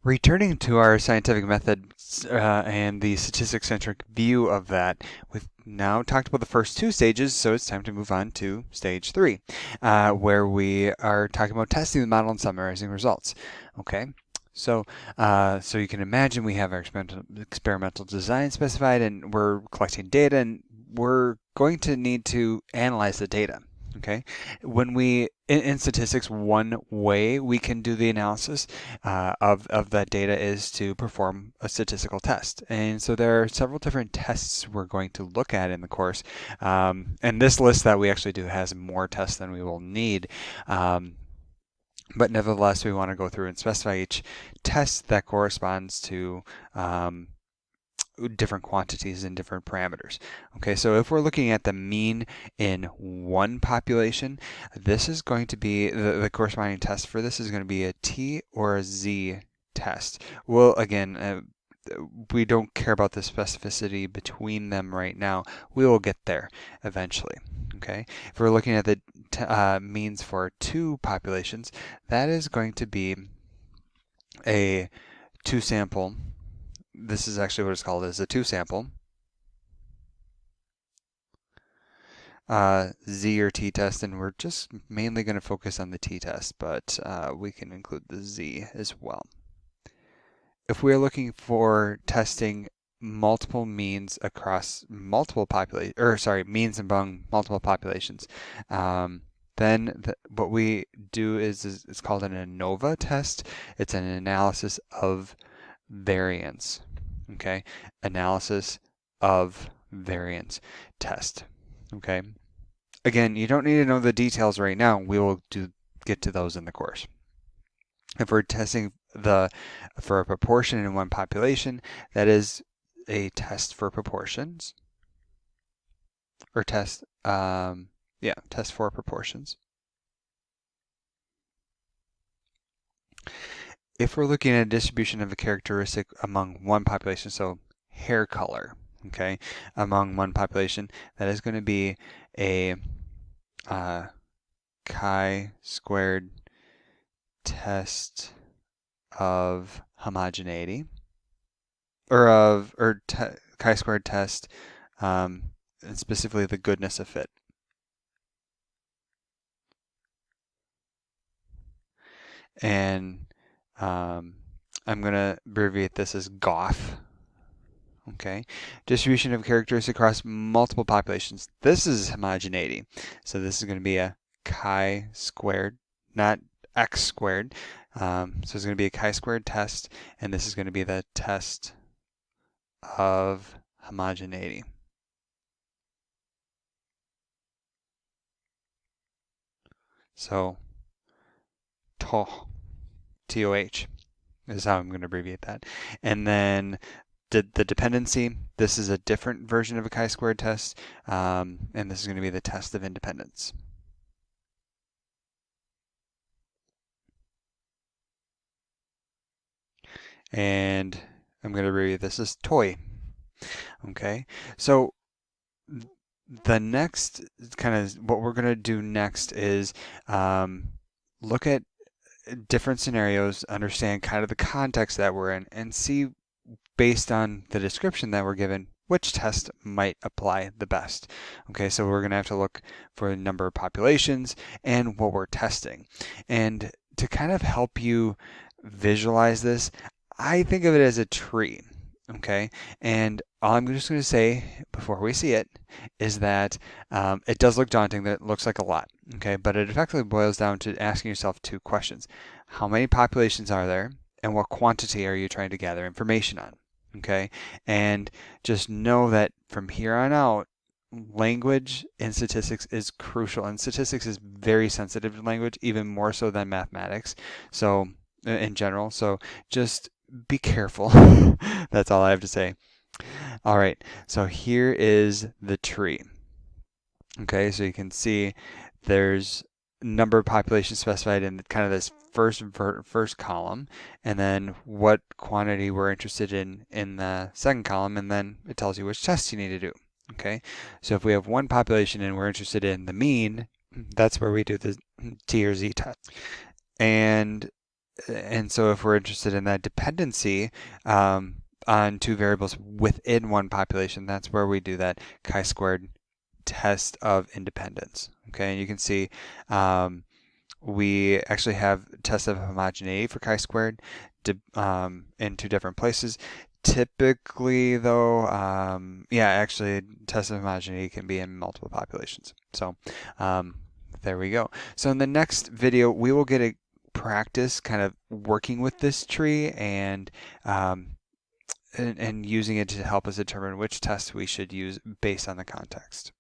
Returning to our scientific methods and the statistic-centric view of that, we've now talked about the first two stages, so it's time to move on to stage three, where we are talking about testing the model and summarizing results. Okay, so you can imagine we have our experimental design specified, and we're collecting data, and we're going to need to analyze the data. Okay, when in statistics, one way we can do the analysis of that data is to perform a statistical test. And so there are several different tests we're going to look at in the course. And this list that we actually do has more tests than we will need. But nevertheless, we want to go through and specify each test that corresponds to different quantities and different parameters. Okay, so if we're looking at the mean in one population, this is going to be the corresponding test for this is going to be a T or a Z test. Well, again, we don't care about the specificity between them right now. We will get there eventually. Okay, if we're looking at the means for two populations, that is going to be a two sample. This is actually what it's called, is a two sample Z or T test, and we're just mainly going to focus on the T test, but we can include the Z as well. If we're looking for testing multiple means across multiple populations, or sorry, means among multiple populations, then what we do is it's called an ANOVA test. It's an analysis of variance. Okay, analysis of variance test. Okay, again, you don't need to know the details right now. We will get to those in the course. If we're testing for a proportion in one population, that is a test for proportions, or test for proportions. If we're looking at a distribution of a characteristic among one population, so hair color, okay, among one population, that is going to be a chi-squared test of homogeneity, or chi-squared test, and specifically the goodness of fit. And I'm going to abbreviate this as GOF. Okay, distribution of characteristics across multiple populations. This is homogeneity. So this is going to be a chi-squared, not x squared. So it's going to be a chi-squared test, and this is going to be the test of homogeneity. So TOH, T-O-H is how I'm going to abbreviate that. And then the dependency, this is a different version of a chi-squared test, and this is going to be the test of independence. And I'm going to abbreviate this as TOY. Okay, so the next kind of what we're going to do next is look at different scenarios, understand kind of the context that we're in, and see based on the description that we're given which test might apply the best. Okay, so we're going to have to look for the number of populations and what we're testing. And to kind of help you visualize this, I think of it as a tree. Okay, and all I'm just going to say before we see it is that it does look daunting, that it looks like a lot. Okay, but it effectively boils down to asking yourself two questions. How many populations are there, and what quantity are you trying to gather information on? Okay, and just know that from here on out, language in statistics is crucial, and statistics is very sensitive to language, even more so than mathematics. So in general, so just be careful. That's all I have to say. All right, so here is the tree. Okay, so you can see there's number of populations specified in kind of this first column, and then what quantity we're interested in the second column, and then it tells you which tests you need to do. Okay, so if we have one population and we're interested in the mean, that's where we do the T or Z test. And And so if we're interested in that dependency on two variables within one population, that's where we do that chi-squared test of independence. Okay, and you can see we actually have test of homogeneity for chi-squared in two different places. Typically, though, yeah, actually, test of homogeneity can be in multiple populations. So there we go. So in the next video, we will get a practice kind of working with this tree and using it to help us determine which tests we should use based on the context.